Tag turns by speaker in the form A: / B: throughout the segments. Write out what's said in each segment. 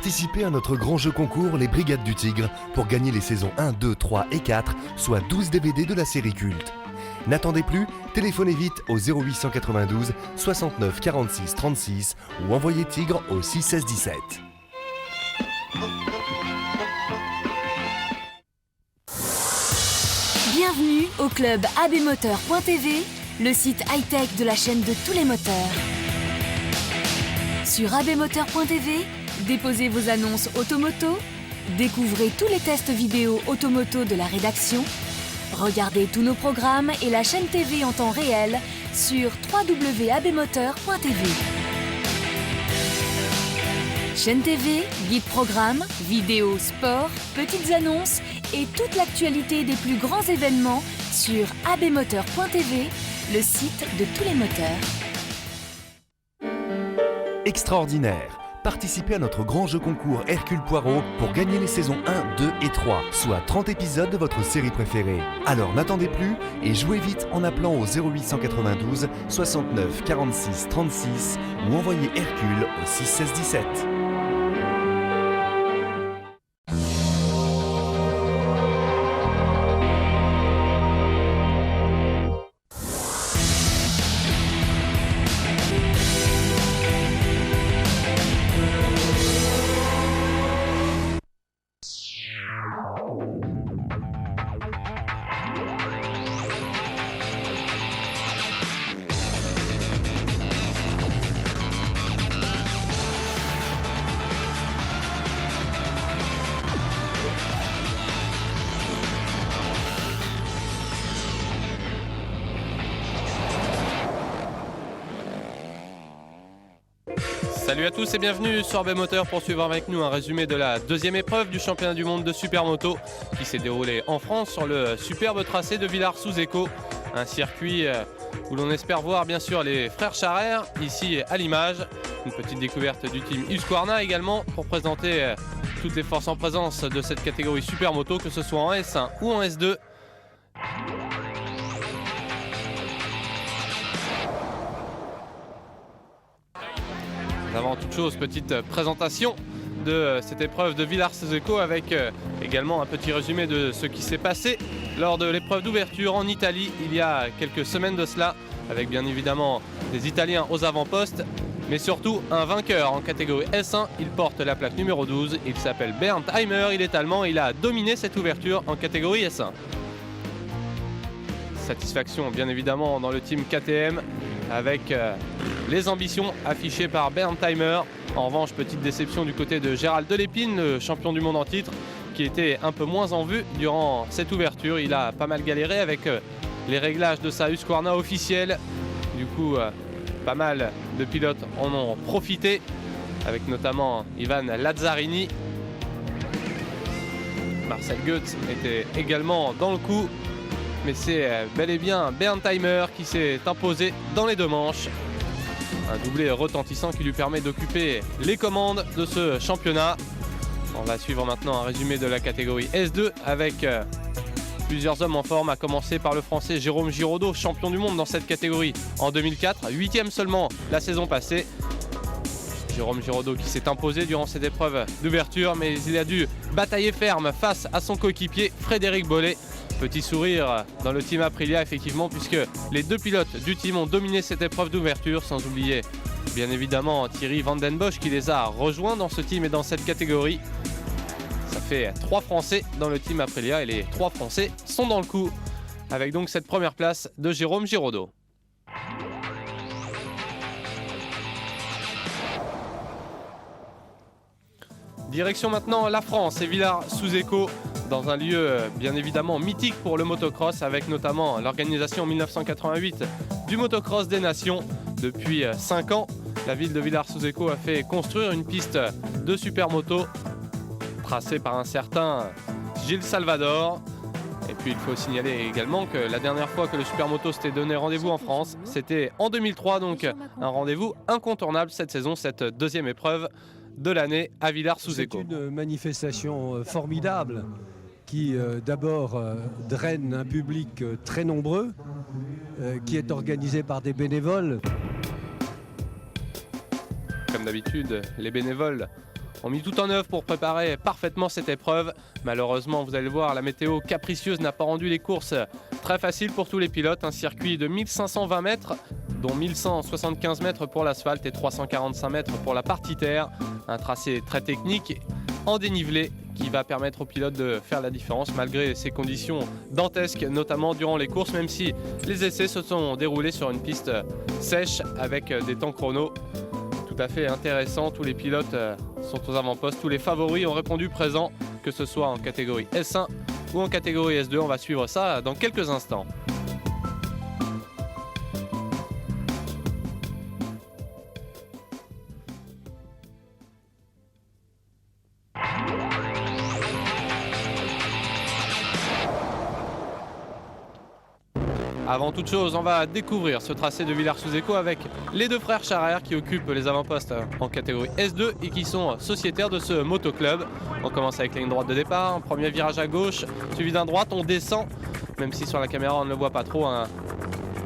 A: Participez à notre grand jeu concours Les Brigades du Tigre pour gagner les saisons 1, 2, 3 et 4, soit 12 DVD de la série culte. N'attendez plus, téléphonez vite au 0892 69 46 36 ou envoyez Tigre au 6 16 17.
B: Bienvenue au club abmoteur.tv, le site high-tech de la chaîne de tous les moteurs. Sur abmoteur.tv, déposez vos annonces automoto, découvrez tous les tests vidéo automoto de la rédaction, regardez tous nos programmes et la chaîne TV en temps réel sur www.abmoteur.tv. Chaîne TV, guide programme, vidéos, sport, petites annonces et toute l'actualité des plus grands événements sur abmoteur.tv, le site de tous les moteurs.
A: Extraordinaire! Participez à notre grand jeu concours Hercule Poirot pour gagner les saisons 1, 2 et 3, soit 30 épisodes de votre série préférée. Alors n'attendez plus et jouez vite en appelant au 0892 69 46 36 ou envoyez Hercule au 6 16 17.
C: Salut à tous et bienvenue sur abmoteur pour suivre avec nous un résumé de la deuxième épreuve du championnat du monde de supermoto qui s'est déroulé en France sur le superbe tracé de Villars-sous-Écot, un circuit où l'on espère voir bien sûr les frères Charrère ici à l'image. Une petite découverte du team Husqvarna également pour présenter toutes les forces en présence de cette catégorie supermoto, que ce soit en S1 ou en S2. Avant toute chose, petite présentation de cette épreuve de Villars-sous-Écot avec également un petit résumé de ce qui s'est passé lors de l'épreuve d'ouverture en Italie il y a quelques semaines de cela, avec bien évidemment des Italiens aux avant-postes, mais surtout un vainqueur en catégorie S1. Il porte la plaque numéro 12, il s'appelle Bernd Heimer, il est allemand, il a dominé cette ouverture en catégorie S1. Satisfaction bien évidemment dans le team KTM avec les ambitions affichées par Bernd Heimer. En revanche, petite déception du côté de Gérald Delépine, le champion du monde en titre, qui était un peu moins en vue durant cette ouverture. Il a pas mal galéré avec les réglages de sa Husqvarna officielle. Du coup, pas mal de pilotes en ont profité, avec notamment Ivan Lazzarini. Marcel Goetz était également dans le coup. Mais c'est bel et bien Bernd Heimer qui s'est imposé dans les deux manches. Un doublé retentissant qui lui permet d'occuper les commandes de ce championnat. On va suivre maintenant un résumé de la catégorie S2 avec plusieurs hommes en forme, à commencer par le français Jérôme Giraudot, champion du monde dans cette catégorie en 2004, 8e seulement la saison passée. Jérôme Giraudot qui s'est imposé durant cette épreuve d'ouverture, mais il a dû batailler ferme face à son coéquipier Frédéric Bollet. Petit sourire dans le team Aprilia effectivement, puisque les deux pilotes du team ont dominé cette épreuve d'ouverture, sans oublier bien évidemment Thierry Van Den Bosch qui les a rejoints dans ce team et dans cette catégorie. Ça fait 3 Français dans le team Aprilia et les 3 Français sont dans le coup, avec donc cette première place de Jérôme Giraudot. Direction maintenant la France et Villars-sous-Écot, dans un lieu bien évidemment mythique pour le motocross, avec notamment l'organisation en 1988 du motocross des nations. Depuis 5 ans, la ville de Villars-sous-Écot a fait construire une piste de supermoto tracée par un certain Gilles Salvador. Et puis il faut signaler également que la dernière fois que le supermoto s'était donné rendez-vous en France, c'était en 2003, donc un rendez-vous incontournable cette saison, cette deuxième épreuve de l'année à Villars-sous-Écot.
D: C'est une manifestation formidable qui d'abord draine un public très nombreux, qui est organisé par des bénévoles.
C: Comme d'habitude, les bénévoles ont mis tout en œuvre pour préparer parfaitement cette épreuve. Malheureusement, vous allez le voir, la météo capricieuse n'a pas rendu les courses très faciles pour tous les pilotes. Un circuit de 1520 mètres, dont 1175 mètres pour l'asphalte et 345 mètres pour la partie terre. Un tracé très technique en dénivelé qui va permettre aux pilotes de faire la différence malgré ces conditions dantesques, notamment durant les courses, même si les essais se sont déroulés sur une piste sèche avec des temps chrono tout à fait intéressants. Tous les pilotes sont aux avant-postes, tous les favoris ont répondu présent, que ce soit en catégorie S1 ou en catégorie S2. On va suivre ça dans quelques instants. Avant toute chose, on va découvrir ce tracé de Villars-sous-Écot avec les deux frères Charrère qui occupent les avant-postes en catégorie S2 et qui sont sociétaires de ce motoclub. On commence avec la ligne droite de départ, premier virage à gauche, suivi d'un droite, on descend, même si sur la caméra on ne le voit pas trop.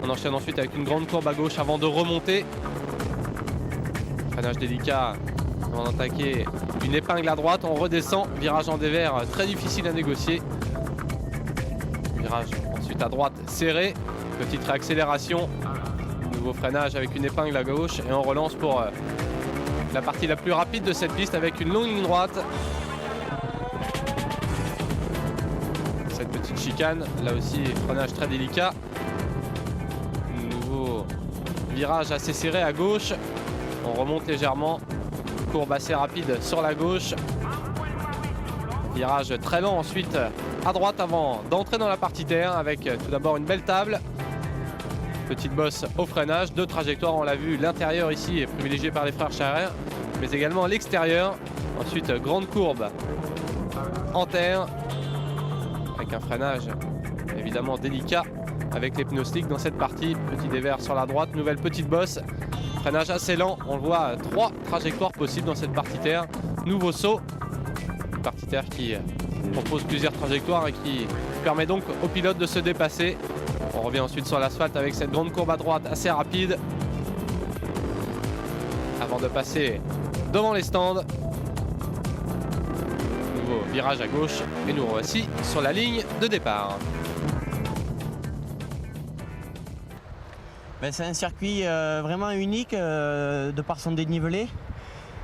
C: On enchaîne ensuite avec une grande courbe à gauche avant de remonter. Freinage délicat avant d'attaquer une épingle à droite, on redescend, virage en dévers très difficile à négocier. Virage ensuite à droite serré, petite réaccélération, nouveau freinage avec une épingle à gauche et on relance pour la partie la plus rapide de cette piste avec une longue ligne droite. Cette petite chicane, là aussi freinage très délicat. Nouveau virage assez serré à gauche, on remonte légèrement, courbe assez rapide sur la gauche. Virage très lent ensuite à droite avant d'entrer dans la partie terre avec tout d'abord une belle table. Petite bosse au freinage, deux trajectoires, on l'a vu, l'intérieur ici est privilégié par les frères Charrère, mais également l'extérieur. Ensuite grande courbe en terre avec un freinage évidemment délicat avec les pneus slick dans cette partie. Petit dévers sur la droite, nouvelle petite bosse, freinage assez lent, on le voit, trois trajectoires possibles dans cette partie terre. Nouveau saut, partie terre qui propose plusieurs trajectoires et qui permet donc aux pilotes de se dépasser. On revient ensuite sur l'asphalte avec cette grande courbe à droite assez rapide avant de passer devant les stands. Nouveau virage à gauche et nous voici sur la ligne de départ.
E: C'est un circuit vraiment unique de par son dénivelé.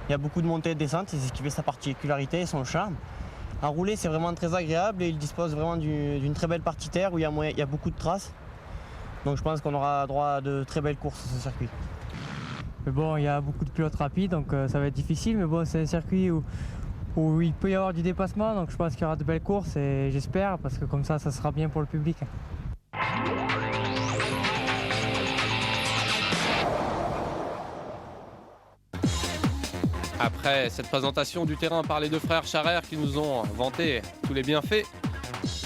E: Il y a beaucoup de montées et de descentes, c'est ce qui fait sa particularité et son charme. À rouler, c'est vraiment très agréable et il dispose vraiment d'une très belle partie terre où il y a beaucoup de traces. Donc je pense qu'on aura droit à de très belles courses sur ce circuit.
F: Mais bon, il y a beaucoup de pilotes rapides, donc ça va être difficile. Mais bon, c'est un circuit où il peut y avoir du dépassement, donc je pense qu'il y aura de belles courses et j'espère, parce que comme ça sera bien pour le public.
C: Après cette présentation du terrain par les deux frères Charrère qui nous ont vanté tous les bienfaits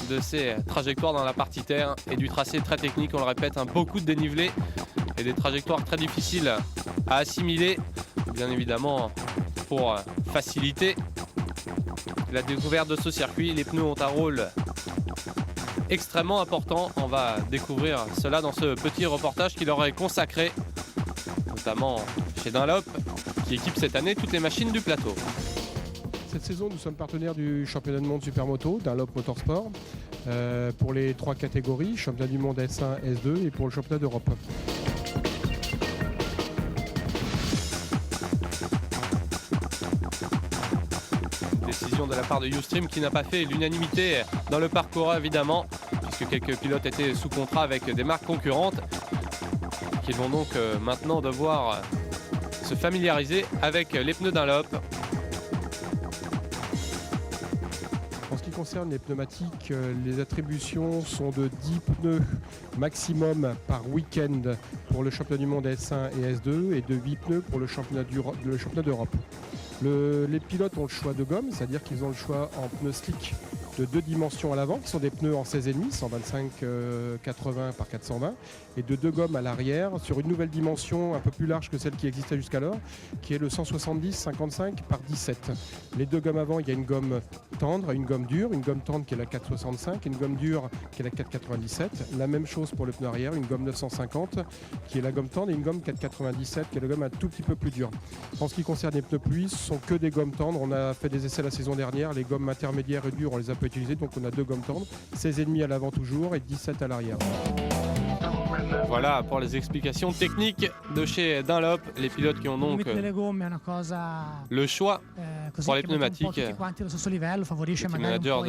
C: de ces trajectoires dans la partie terre et du tracé très technique, on le répète, beaucoup de dénivelé et des trajectoires très difficiles à assimiler, bien évidemment pour faciliter la découverte de ce circuit. Les pneus ont un rôle extrêmement important, on va découvrir cela dans ce petit reportage qui leur est consacré, notamment chez Dunlop, qui équipe cette année toutes les machines du plateau.
G: Cette saison, nous sommes partenaires du championnat du monde Supermoto, Dunlop Motorsport, pour les trois catégories, championnat du monde S1, S2 et pour le championnat d'Europe.
C: Décision de la part de Ustream qui n'a pas fait l'unanimité dans le parcours évidemment, puisque quelques pilotes étaient sous contrat avec des marques concurrentes, qui vont donc maintenant devoir se familiariser avec les pneus Dunlop.
G: En ce qui concerne les pneumatiques, les attributions sont de 10 pneus maximum par week-end pour le championnat du monde S1 et S2 et de 8 pneus pour le championnat d'Europe. Les pilotes ont le choix de gomme, c'est-à-dire qu'ils ont le choix en pneus slick de 2 dimensions à l'avant, qui sont des pneus en 16,5, 125/80 par 420, et de 2 gommes à l'arrière sur une nouvelle dimension un peu plus large que celle qui existait jusqu'alors, qui est le 170/55 par 17. Les 2 gommes avant, il y a une gomme tendre, une gomme dure, une gomme tendre qui est la 465, une gomme dure qui est la 497. La même chose pour le pneu arrière, une gomme 950 qui est la gomme tendre et une gomme 497 qui est la gomme un tout petit peu plus dure. En ce qui concerne les pneus pluie, ce sont que des gommes tendres. On a fait des essais la saison dernière, les gommes intermédiaires et dures on les a pas utilisées, donc on a 2 gommes tendres, 16,5 à l'avant toujours et 17 à l'arrière.
C: Voilà pour les explications techniques de chez Dunlop, les pilotes qui ont donc le choix pour les pneumatiques. Le manager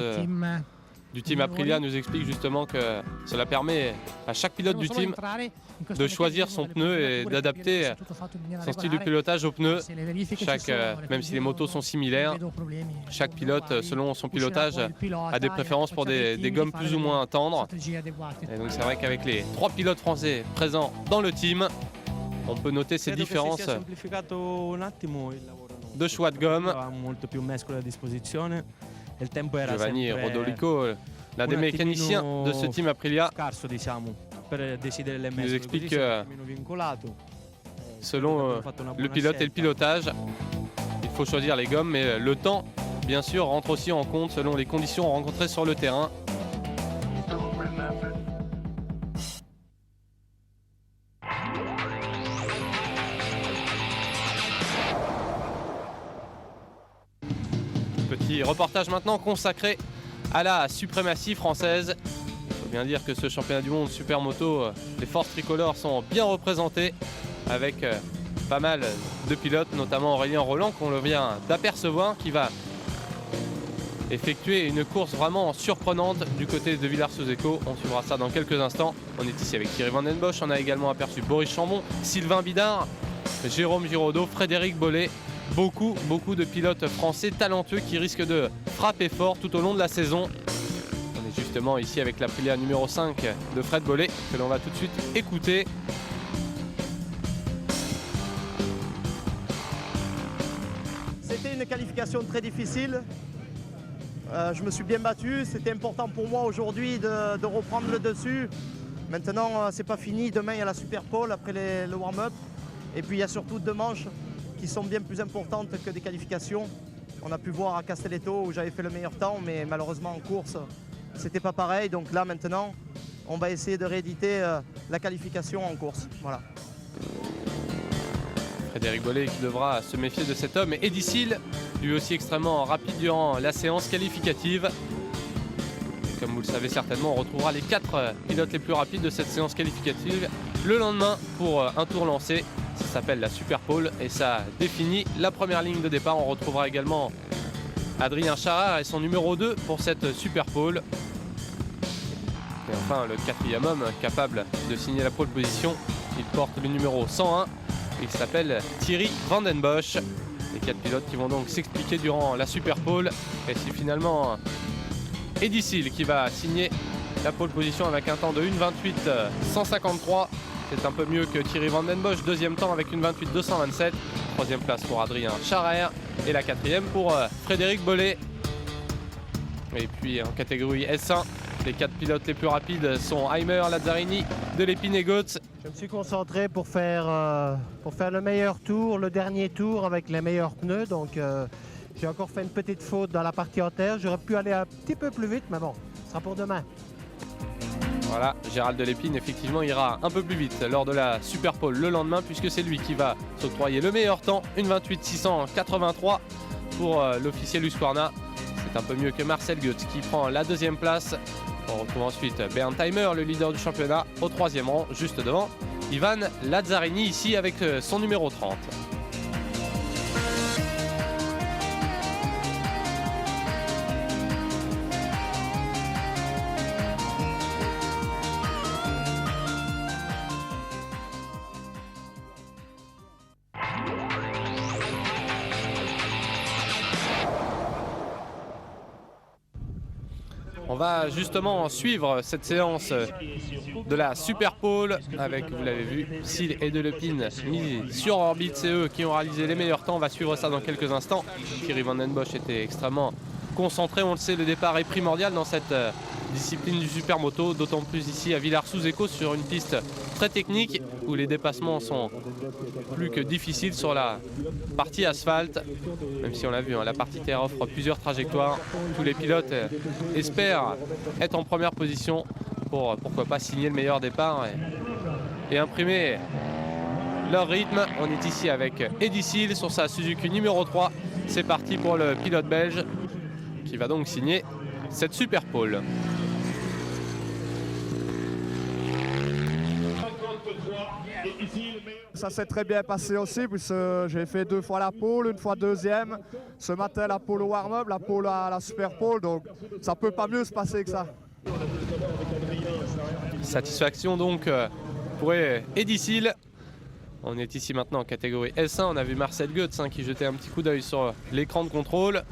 C: du team Aprilia nous explique justement que cela permet à chaque pilote du team de choisir son pneu et d'adapter son style de pilotage au pneu. Même si les motos sont similaires, chaque pilote, selon son pilotage, a des préférences pour des gommes plus ou moins tendres. Et donc c'est vrai qu'avec les 3 pilotes français présents dans le team, on peut noter ces différences de choix de gomme. Giovanni Rodolico, l'un des mécaniciens de ce team Aprilia, nous explique que selon le pilote et le pilotage, il faut choisir les gommes, mais le temps, bien sûr, rentre aussi en compte selon les conditions rencontrées sur le terrain. Petit reportage maintenant consacré à la suprématie française. Il faut bien dire que ce championnat du monde supermoto, les forces tricolores sont bien représentées avec pas mal de pilotes, notamment Aurélien Roland qu'on vient d'apercevoir, qui va effectuer une course vraiment surprenante du côté de Villars-sous-Écaux. On suivra ça dans quelques instants. On est ici avec Thierry Van Den Bosch, on a également aperçu Boris Chambon, Sylvain Bidard, Jérôme Giraudot, Frédéric Bollé. Beaucoup de pilotes français talentueux qui risquent de frapper fort tout au long de la saison. On est justement ici avec l'Aprilia numéro 5 de Fred Bollé que l'on va tout de suite écouter.
H: C'était une qualification très difficile. Je me suis bien battu. C'était important pour moi aujourd'hui de reprendre le dessus. Maintenant, c'est pas fini. Demain, il y a la Super Pole après le warm-up. Et puis, il y a surtout 2 manches qui sont bien plus importantes que des qualifications. On a pu voir à Castelletto où j'avais fait le meilleur temps, mais malheureusement en course, c'était pas pareil. Donc là maintenant, on va essayer de rééditer la qualification en course. Voilà.
C: Frédéric Bollé qui devra se méfier de cet homme. Eddie Seal, lui aussi extrêmement rapide durant la séance qualificative. Et comme vous le savez certainement, on retrouvera les 4 pilotes les plus rapides de cette séance qualificative le lendemain pour un tour lancé. Ça s'appelle la Super Pole et ça définit la première ligne de départ. On retrouvera également Adrien Charard et son numéro 2 pour cette Super Pole. Et enfin le 4e homme capable de signer la pole position, il porte le numéro 101. Il s'appelle Thierry Van Den Bosch. Les 4 pilotes qui vont donc s'expliquer durant la Super Pole. Et c'est finalement Eddie Seal qui va signer la pole position avec un temps de 1:28.153. C'est un peu mieux que Thierry Van Den Bosch, 2e temps avec une 28.227. 3e place pour Adrien Charrer et la 4e pour Frédéric Bollé. Et puis en catégorie S1, les 4 pilotes les plus rapides sont Heimer, Lazzarini, Delépine et Gautz.
H: Je me suis concentré pour faire le meilleur tour, le dernier tour avec les meilleurs pneus. Donc j'ai encore fait une petite faute dans la partie en terre. J'aurais pu aller un petit peu plus vite, mais bon, ce sera pour demain.
C: Voilà, Gérald Delépine effectivement ira un peu plus vite lors de la Super Pole le lendemain puisque c'est lui qui va s'octroyer le meilleur temps, une 28.683 pour l'officiel Husqvarna. C'est un peu mieux que Marcel Goetz qui prend la 2e place. On retrouve ensuite Bernd Heimer, le leader du championnat, au 3e rang, juste devant Ivan Lazzarini ici avec son numéro 30. On va justement suivre cette séance de la Super Pole avec, vous l'avez vu, Seal et Delépine mis sur orbite. C'est eux qui ont réalisé les meilleurs temps. On va suivre ça dans quelques instants. Thierry Van Den Bosch était extrêmement concentré. On le sait, le départ est primordial dans cette discipline du supermoto, d'autant plus ici à Villars-sous-Écaux sur une piste très technique où les dépassements sont plus que difficiles sur la partie asphalte. Même si on l'a vu, hein, la partie terre offre plusieurs trajectoires. Tous les pilotes espèrent être en première position pour pourquoi pas signer le meilleur départ et imprimer leur rythme. On est ici avec Eddy Seal sur sa Suzuki numéro 3. C'est parti pour le pilote belge qui va donc signer cette super pole.
I: Ça s'est très bien passé aussi, puisque j'ai fait 2 fois la pole, 1 fois deuxième. Ce matin, la pole au warm-up, la pole à la super pole, donc ça peut pas mieux se passer que ça.
C: Satisfaction donc pour Eddy Seal. On est ici maintenant en catégorie S1. On a vu Marcel Goetz qui jetait un petit coup d'œil sur l'écran de contrôle.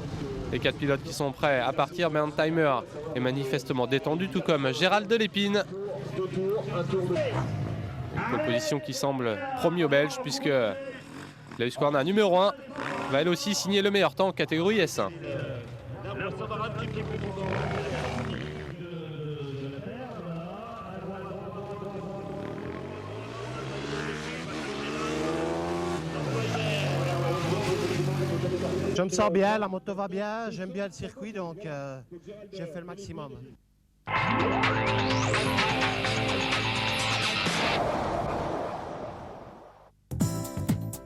C: Les 4 pilotes qui sont prêts à partir. Bernd Thymer est manifestement détendu, tout comme Gérald Delépine. Une position qui semble promis aux Belges, puisque la Husqvarna numéro 1 va elle aussi signer le meilleur temps en catégorie S1.
H: Je me sens bien, la moto va bien, j'aime bien le circuit, donc j'ai fait le maximum.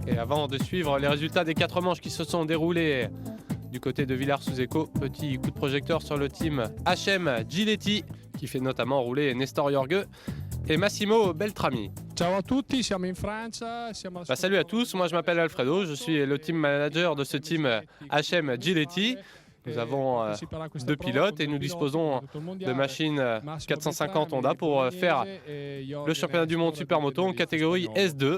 C: Et avant de suivre les résultats des 4 manches qui se sont déroulées du côté de Villars-sous-Écot, petit coup de projecteur sur le team HM Giletti qui fait notamment rouler Nestor Jorge et Massimo Beltrami.
J: Ciao a tutti, siamo in Francia.
C: Salut à tous, moi je m'appelle Alfredo, je suis le team manager de ce team HM Giletti. Nous avons 2 pilotes et nous disposons de machines 450 Honda pour faire le championnat du monde supermoto en catégorie S2.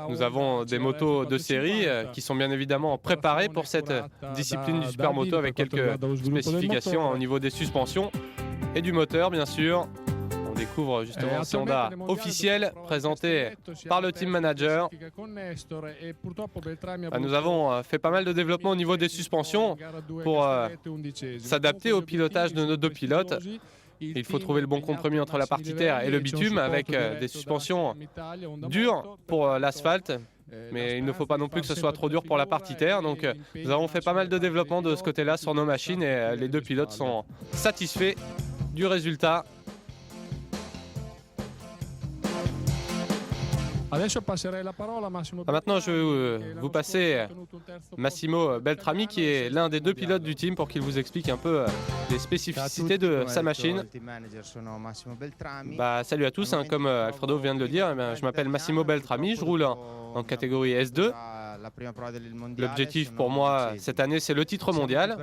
C: Nous avons des motos de série qui sont bien évidemment préparées pour cette discipline du supermoto avec quelques spécifications au niveau des suspensions et du moteur bien sûr. On découvre justement ces Honda officiels présentés par le team manager. Nous avons fait pas mal de développement au niveau des suspensions pour s'adapter au pilotage de nos 2 pilotes. Il faut trouver le bon compromis entre la partie terre et le bitume avec des suspensions dures pour l'asphalte. Mais il ne faut pas non plus que ce soit trop dur pour la partie terre. Donc nous avons fait pas mal de développement de ce côté-là sur nos machines et les 2 pilotes sont satisfaits du résultat. Maintenant, je vais vous passer Massimo Beltrami, qui est l'un des 2 pilotes du team, pour qu'il vous explique un peu les spécificités de sa machine. Salut à tous, comme Alfredo vient de le dire, je m'appelle Massimo Beltrami, je roule en catégorie S2. L'objectif pour moi cette année, c'est le titre mondial.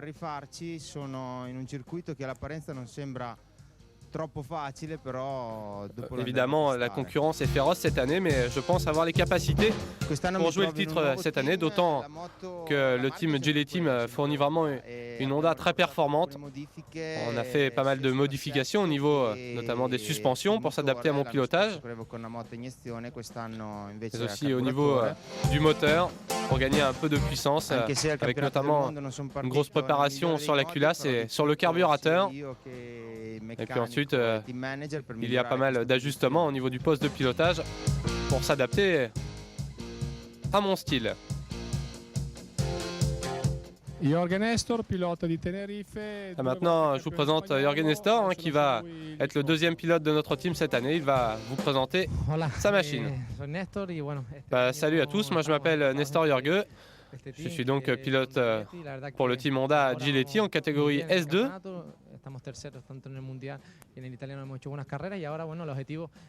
C: Évidemment, la concurrence est féroce cette année, mais je pense avoir les capacités pour jouer le titre cette année, d'autant que le team Giletti me fournit vraiment une Honda très performante. On a fait pas mal de modifications au niveau notamment des suspensions pour s'adapter à mon pilotage, mais aussi au niveau du moteur pour gagner un peu de puissance, avec notamment une grosse préparation sur la culasse et sur le carburateur. Et puis ensuite, il y a pas mal d'ajustements au niveau du poste de pilotage pour s'adapter à mon style. Maintenant, je vous présente Jorge Nestor, qui va être le 2e pilote de notre team cette année. Il va vous présenter sa machine. Salut à tous, moi je m'appelle Nestor Jorge. Je suis donc pilote pour le team Honda Giletti en catégorie S2.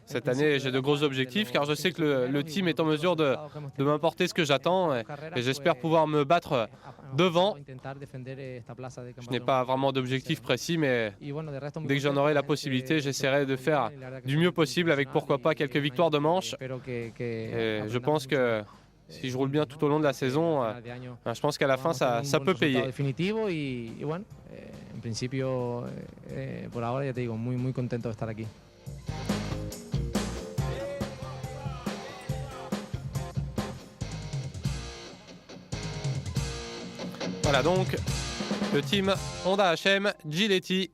C: Cette année, j'ai de gros objectifs car je sais que le team est en mesure de m'apporter ce que j'attends et j'espère pouvoir me battre devant. Je n'ai pas vraiment d'objectif précis, mais dès que j'en aurai la possibilité, j'essaierai de faire du mieux possible avec pourquoi pas quelques victoires de manche. Et je pense que si je roule bien tout au long de la saison, je pense qu'à la fin, ça peut payer.
F: En principio, por ahora ya te digo, muy contento de estar aquí.
C: Voilà donc le team Honda HM Giletti.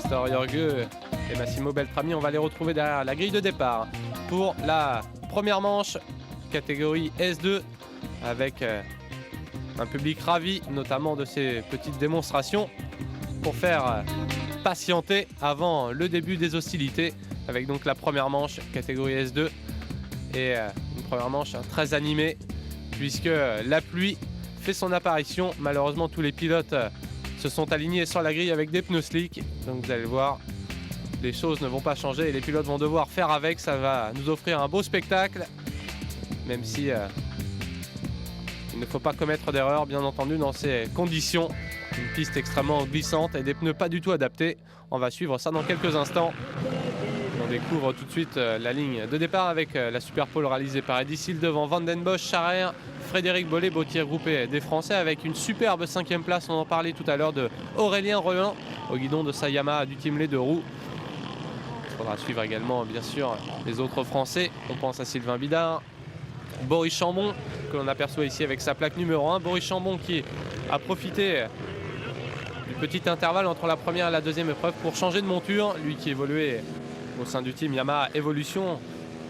C: Nestor Jorge et Massimo Beltrami, on va les retrouver derrière la grille de départ pour la première manche, catégorie S2, avec un public ravi, notamment de ces petites démonstrations, pour faire patienter avant le début des hostilités, avec donc la première manche, catégorie S2, et une première manche très animée, puisque la pluie fait son apparition. Malheureusement, tous les pilotes se sont alignés sur la grille avec des pneus slick, donc vous allez le voir, les choses ne vont pas changer et les pilotes vont devoir faire avec. Ça va nous offrir un beau spectacle, même si il ne faut pas commettre d'erreur, bien entendu, dans ces conditions. Une piste extrêmement glissante et des pneus pas du tout adaptés. On va suivre ça dans quelques instants. On découvre tout de suite la ligne de départ avec la super pole réalisée par Eddie Seale devant Van Den Bosch, Charrer, Frédéric Bollé, Bautier groupé des Français avec une superbe 5e place, on en parlait tout à l'heure, de Aurélien Rollin au guidon de sa Yamaha du team Les Deux Roues. Il faudra suivre également bien sûr les autres Français. On pense à Sylvain Bidard, Boris Chambon que l'on aperçoit ici avec sa plaque numéro 1. Boris Chambon qui a profité du petit intervalle entre la première et la deuxième épreuve pour changer de monture. Lui qui évoluait au sein du team Yamaha Evolution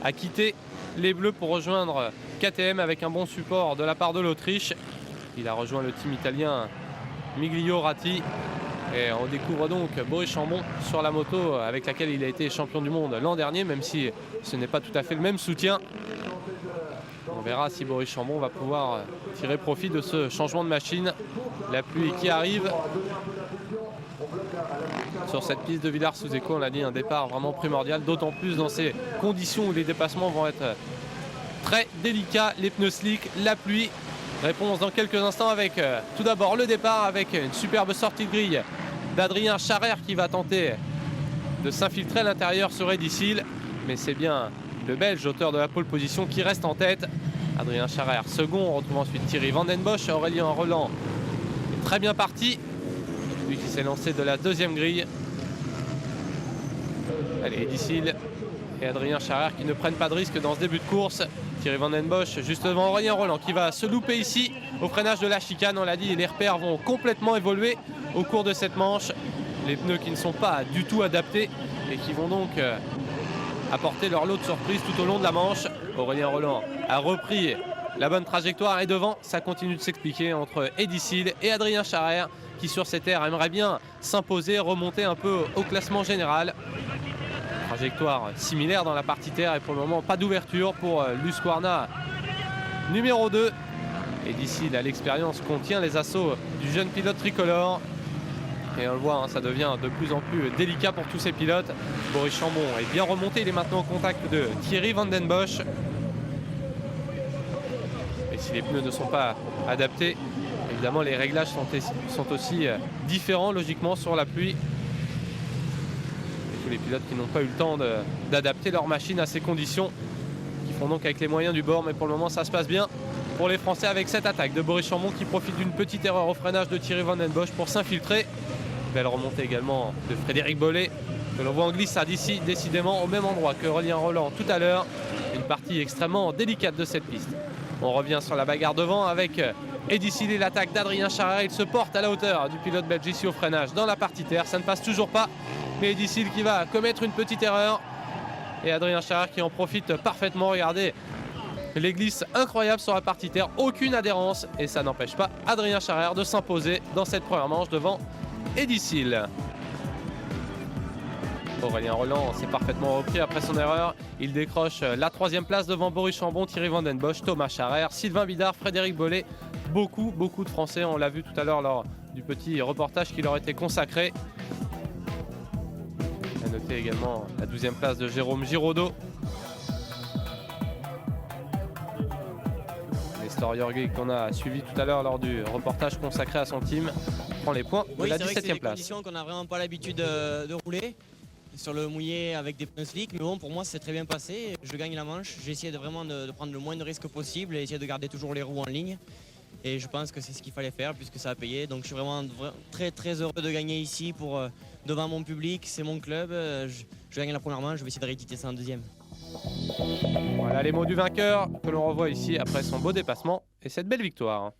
C: a quitté les Bleus pour rejoindre KTM avec un bon support de la part de l'Autriche. Il a rejoint le team italien Miglio Ratti. Et on découvre donc Boris Chambon sur la moto avec laquelle il a été champion du monde l'an dernier, même si ce n'est pas tout à fait le même soutien. On verra si Boris Chambon va pouvoir tirer profit de ce changement de machine. La pluie qui arrive sur cette piste de Villars-sous-Écot, on l'a dit, un départ vraiment primordial, d'autant plus dans ces conditions où les dépassements vont être très délicats, les pneus slick, la pluie. Réponse dans quelques instants avec tout d'abord le départ avec une superbe sortie de grille d'Adrien Charrer qui va tenter de s'infiltrer à l'intérieur sur Eddie Seale, mais c'est bien le Belge, auteur de la pole position, qui reste en tête. Adrien Charrer second, on retrouve ensuite Thierry Van Den Bosch. Aurélien Roland est très bien parti, lui qui s'est lancé de la deuxième grille. Allez, Eddie Seale et Adrien Charrer qui ne prennent pas de risque dans ce début de course. Thierry Van Den Bosch juste devant Aurélien Roland qui va se louper ici au freinage de la chicane. On l'a dit, les repères vont complètement évoluer au cours de cette manche. Les pneus qui ne sont pas du tout adaptés et qui vont donc apporter leur lot de surprises tout au long de la manche. Aurélien Roland a repris la bonne trajectoire et devant, ça continue de s'expliquer entre Eddie Seale et Adrien Charrer qui sur ces terres aimerait bien s'imposer, remonter un peu au classement général. Trajectoire similaire dans la partie terre et pour le moment pas d'ouverture pour l'Husqvarna numéro 2. Eddie Seale à l'expérience contient les assauts du jeune pilote tricolore. Et on le voit, hein, ça devient de plus en plus délicat pour tous ces pilotes. Boris Chambon est bien remonté, il est maintenant au contact de Thierry Van Den Bosch. Et si les pneus ne sont pas adaptés, évidemment les réglages sont aussi différents logiquement sur la pluie. Et tous les pilotes qui n'ont pas eu le temps d'adapter leur machine à ces conditions, qui font donc avec les moyens du bord, mais pour le moment ça se passe bien pour les Français avec cette attaque de Boris Chambon qui profite d'une petite erreur au freinage de Thierry Van Den Bosch pour s'infiltrer. Belle remontée également de Frédéric Bollé, que l'on voit en glissade ici, décidément au même endroit que Aurélien Roland tout à l'heure. Une partie extrêmement délicate de cette piste. On revient sur la bagarre devant avec Eddie Seale et l'attaque d'Adrien Charrer. Il se porte à la hauteur du pilote belge ici au freinage dans la partie terre. Ça ne passe toujours pas, mais Eddie Seale qui va commettre une petite erreur. Et Adrien Charrer qui en profite parfaitement. Regardez les glisses incroyables sur la partie terre, aucune adhérence. Et ça n'empêche pas Adrien Charrer de s'imposer dans cette première manche devant Eddie Seale. Aurélien Roland s'est parfaitement repris après son erreur. Il décroche la 3e place devant Boris Chambon, Thierry Van Den Bosch, Thomas Charrer, Sylvain Bidard, Frédéric Bollé. Beaucoup de Français, on l'a vu tout à l'heure lors du petit reportage qui leur était consacré. À noter également la 12e place de Jérôme Giraudot. Nestor Jorge qu'on a suivi tout à l'heure lors du reportage consacré à son team prend les points de la 17e place.
E: C'est des conditions qu'on n'a vraiment pas l'habitude de rouler sur le mouillé avec des pneus slick, mais bon, pour moi c'est très bien passé. Je gagne la manche, j'ai essayé de prendre le moins de risques possible et essayer de garder toujours les roues en ligne. Et je pense que c'est ce qu'il fallait faire puisque ça a payé. Donc je suis vraiment très heureux de gagner ici devant mon public, c'est mon club. Je gagne la première manche, je vais essayer de rééditer ça en deuxième.
C: Voilà les mots du vainqueur que l'on revoit ici après son beau dépassement et cette belle victoire.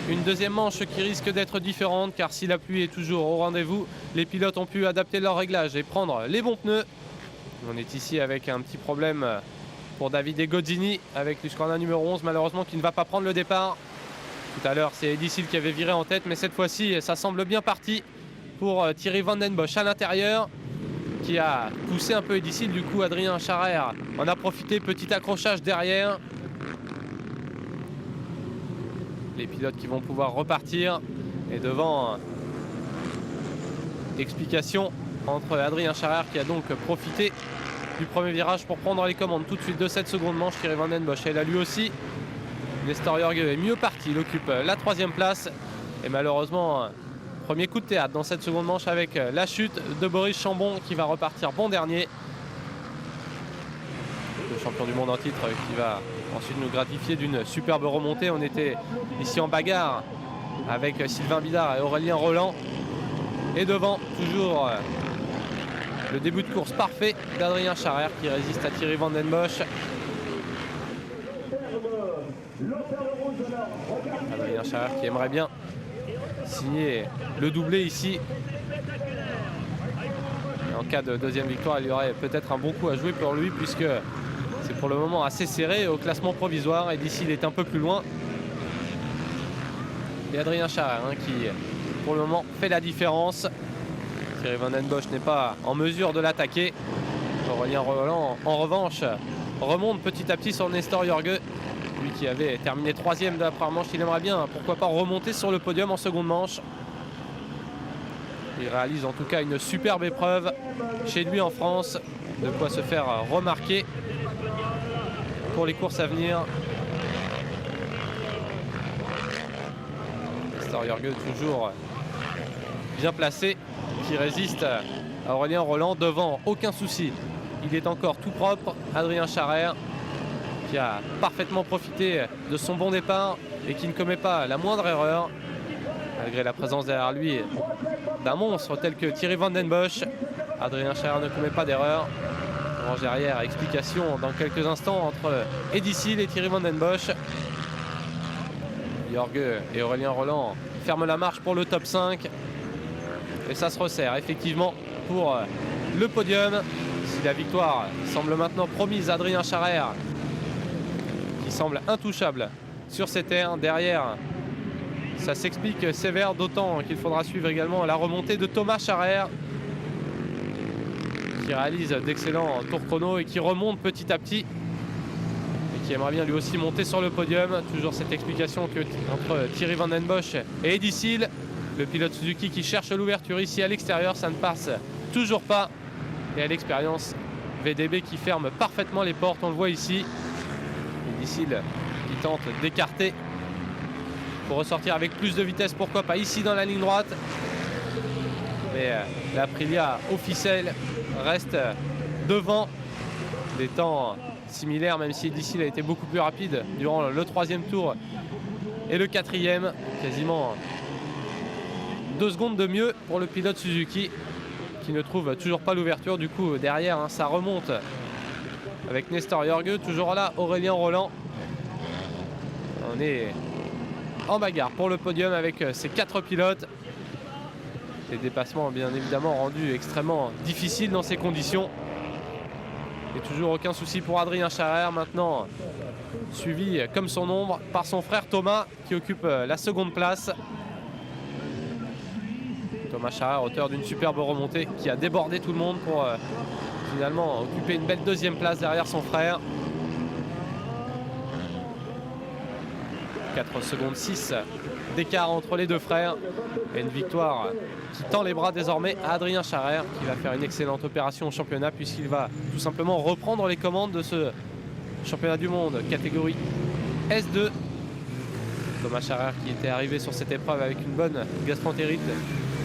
C: une deuxième manche qui risque d'être différente car si la pluie est toujours au rendez-vous, les pilotes ont pu adapter leur réglage et prendre les bons pneus. On est ici avec un petit problème pour Davide Gozzini avec l'Husqvarna numéro 11 malheureusement qui ne va pas prendre le départ. Tout à l'heure c'est Eddie Seal qui avait viré en tête mais cette fois-ci ça semble bien parti pour Thierry Van Den Bosch à l'intérieur qui a poussé un peu Eddie Seal. Du coup Adrien Charrer en a profité, petit accrochage derrière. Les pilotes qui vont pouvoir repartir et devant explication entre Adrien Charrer qui a donc profité du premier virage pour prendre les commandes tout de suite de cette seconde manche. Thierry Van Den Bosch est là lui aussi. Nestor Jorge est mieux parti, il occupe la 3e place et malheureusement premier coup de théâtre dans cette seconde manche avec la chute de Boris Chambon qui va repartir bon dernier. Le champion du monde en titre qui va ensuite nous gratifier d'une superbe remontée. On était ici en bagarre avec Sylvain Bidard et Aurélien Roland. Et devant, toujours le début de course parfait d'Adrien Charrer qui résiste à Thierry Van Den Bosch. Adrien Charrer qui aimerait bien signer le doublé ici. Et en cas de deuxième victoire, il y aurait peut-être un bon coup à jouer pour lui puisque c'est pour le moment assez serré au classement provisoire et d'ici il est un peu plus loin. Et Adrien Charrer qui pour le moment fait la différence. Thierry Van Den Bosch n'est pas en mesure de l'attaquer. Aurélien Roland en revanche remonte petit à petit sur Nestor Jorge. Lui qui avait terminé 3e de la première manche, il aimerait bien pourquoi pas remonter sur le podium en seconde manche. Il réalise en tout cas une superbe épreuve chez lui en France. De quoi se faire remarquer pour les courses à venir. Nestor Jorge toujours bien placé, qui résiste à Aurélien Roland devant, aucun souci. Il est encore tout propre, Adrien Charrer, qui a parfaitement profité de son bon départ et qui ne commet pas la moindre erreur, malgré la présence derrière lui d'un monstre tel que Thierry Van Den Bosch. Adrien Charrer ne commet pas d'erreur. Orange derrière, explication dans quelques instants entre Eddie Seal et Thierry Van Den Bosch. Jorge et Aurélien Roland ferment la marche pour le top 5. Et ça se resserre effectivement pour le podium. Si la victoire semble maintenant promise à Adrien Charrer, qui semble intouchable sur ces terres, derrière ça s'explique sévère, d'autant qu'il faudra suivre également la remontée de Thomas Charrer, qui réalise d'excellents tours chrono et qui remonte petit à petit et qui aimerait bien lui aussi monter sur le podium. Toujours cette explication entre Thierry Van Den Bosch et Eddie Seal, le pilote Suzuki qui cherche l'ouverture ici à l'extérieur, ça ne passe toujours pas. Et à l'expérience, VDB qui ferme parfaitement les portes, on le voit ici. Eddie Seal qui tente d'écarter pour ressortir avec plus de vitesse, pourquoi pas ici dans la ligne droite. Mais l'Aprilia officielle reste devant, des temps similaires, même si Eddie Seal a été beaucoup plus rapide durant le 3e tour et le 4e, quasiment 2 secondes de mieux pour le pilote Suzuki qui ne trouve toujours pas l'ouverture. Du coup derrière ça remonte avec Nestor Jorge, toujours là Aurélien Roland. On est en bagarre pour le podium avec ces 4 pilotes. Les dépassements bien évidemment rendus extrêmement difficiles dans ces conditions. Et toujours aucun souci pour Adrien Charrer, maintenant suivi comme son ombre par son frère Thomas qui occupe la 2e place. Thomas Charrer, auteur d'une superbe remontée qui a débordé tout le monde pour finalement occuper une belle 2e place derrière son frère. 4 secondes 6 d'écart entre les deux frères et une victoire qui tend les bras désormais à Adrien Charrer, qui va faire une excellente opération au championnat puisqu'il va tout simplement reprendre les commandes de ce championnat du monde catégorie S2. Thomas Charrer, qui était arrivé sur cette épreuve avec une bonne gastroentérite,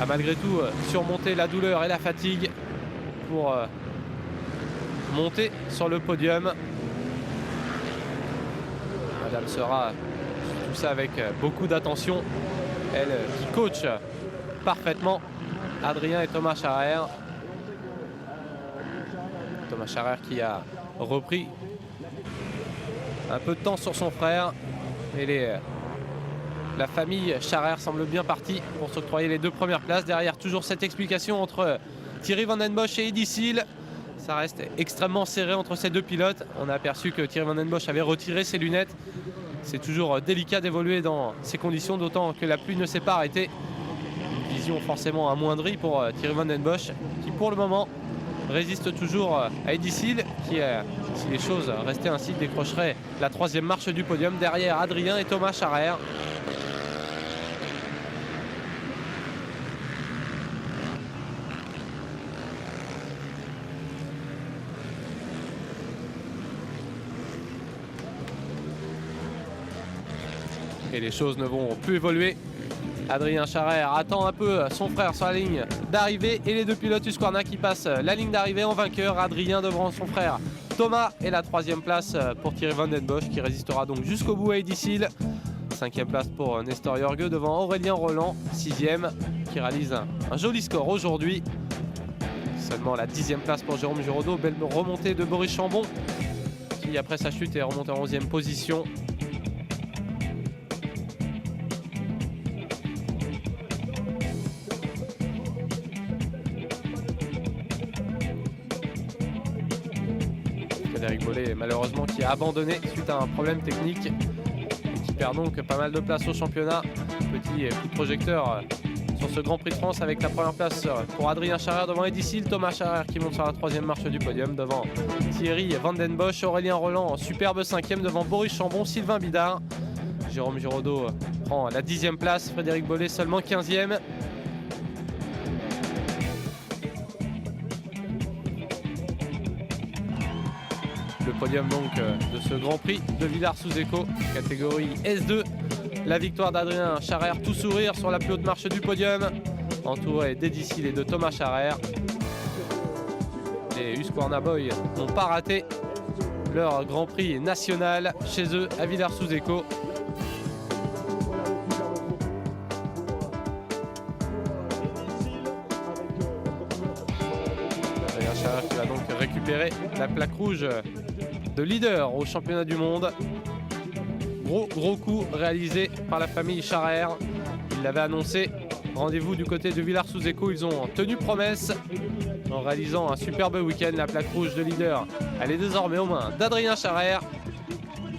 C: a malgré tout surmonté la douleur et la fatigue pour monter sur le podium. Madame sera tout ça avec beaucoup d'attention, elle qui coach parfaitement Adrien et Thomas Charrer. Thomas Charrer qui a repris un peu de temps sur son frère et les La famille Scharrer semble bien partie pour s'octroyer les 2 premières places. Derrière, toujours cette explication entre Thierry Van Den Bosch et Eddy Seal. Ça reste extrêmement serré entre ces 2 pilotes. On a aperçu que Thierry Van Den Bosch avait retiré ses lunettes. C'est toujours délicat d'évoluer dans ces conditions, d'autant que la pluie ne s'est pas arrêtée. Une vision forcément amoindrie pour Thierry Van Den Bosch, qui pour le moment résiste toujours à Eddy Seal, qui, si les choses restaient ainsi, décrocherait la 3e marche du podium derrière Adrien et Thomas Scharrer. Et les choses ne vont plus évoluer. Adrien Scharrer attend un peu son frère sur la ligne d'arrivée et les 2 pilotes Husqvarna qui passent la ligne d'arrivée en vainqueur. Adrien devant son frère Thomas et la 3e place pour Thierry Van Den Bosch qui résistera donc jusqu'au bout à Eddy Seal. 5e place pour Nestor Jorge devant Aurélien Roland, 6e qui réalise un joli score aujourd'hui. Seulement la 10e place pour Jérôme Giraudot. Belle remontée de Boris Chambon qui après sa chute est remonté en 11e position. Frédéric Bollé malheureusement qui a abandonné suite à un problème technique et qui perd donc pas mal de place au championnat. Petit coup de projecteur sur ce Grand Prix de France avec la première place pour Adrien Scharrer devant Eddy Seal, Thomas Scharrer qui monte sur la 3e marche du podium devant Thierry Van Den Bosch, Aurélien Roland en superbe 5e devant Boris Chambon, Sylvain Bidard. Jérôme Giraudot prend la 10e place, Frédéric Bollé seulement 15e. Le podium donc de ce Grand Prix de Villars-sous-Écaux, catégorie S2. La victoire d'Adrien Scharrer, tout sourire sur la plus haute marche du podium, entouré d'Eddy Seal et de Thomas Scharrer. Les Husqvarna Boys n'ont pas raté leur Grand Prix national chez eux à Villars-sous-Écaux. Adrien Scharrer qui va donc récupérer la plaque rouge de leader au championnat du monde. Gros coup réalisé par la famille Scharrer. Ils l'avaient annoncé. Rendez-vous du côté de Villars-sous-Écaux. Ils ont tenu promesse en réalisant un superbe week-end. La plaque rouge de leader, elle est désormais aux mains d'Adrien Scharrer,